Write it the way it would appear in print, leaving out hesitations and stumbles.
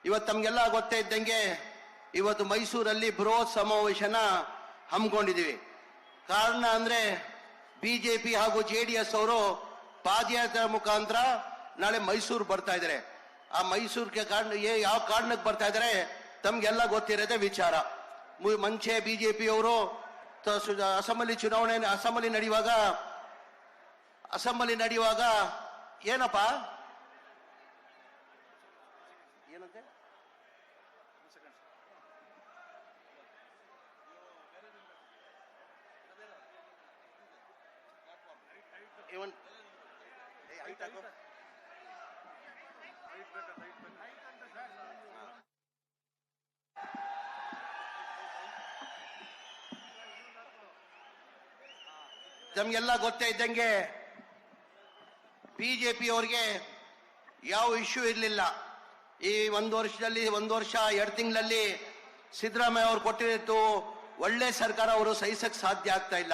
ಇವತ್ತು ತಮ್ಗೆಲ್ಲ ಗೊತ್ತೇ ಇದ್ದಂಗೆ ಇವತ್ತು ಮೈಸೂರಲ್ಲಿ ಬೃಹತ್ ಸಮಾವೇಶನ ಹಮ್ಮಿಕೊಂಡಿದ್ದೀವಿ. ಕಾರಣ ಅಂದ್ರೆ ಬಿಜೆಪಿ ಹಾಗೂ JDS ಅವರು ಪಾದಯಾತ್ರೆ ಮುಖಾಂತರ ನಾಳೆ ಮೈಸೂರು ಬರ್ತಾ ಇದ್ದಾರೆ. ಆ ಮೈಸೂರಿಗೆ ಕಾರಣ ಯಾವ ಕಾರಣಕ್ಕೆ ಬರ್ತಾ ಇದ್ದಾರೆ ತಮ್ಗೆಲ್ಲ ಗೊತ್ತಿರೋದೇ ವಿಚಾರ. ಮುಂಚೆ ಬಿಜೆಪಿ ಅವರು ಅಸೆಂಬ್ಲಿ ಚುನಾವಣೆ ಅಸೆಂಬ್ಲಿ ನಡೆಯುವಾಗ ಏನಪ್ಪ ಏನಂತೆ ತಮ್ಗೆಲ್ಲ ಗೊತ್ತೇ ಇದ್ದಂಗೆ ಬಿಜೆಪಿ ಅವರಿಗೆ ಯಾವ ಇಶ್ಯೂ ಇರಲಿಲ್ಲ. ಈ ಒಂದು ವರ್ಷ 2 ತಿಂಗಳಲ್ಲಿ ಸಿದ್ದರಾಮಯ್ಯ ಅವರು ಕೊಟ್ಟಿದ್ದು ಒಳ್ಳೆ ಸರ್ಕಾರ ಅವರು ಸಹಿಸಕ್ಕೆ ಸಾಧ್ಯ ಆಗ್ತಾ ಇಲ್ಲ.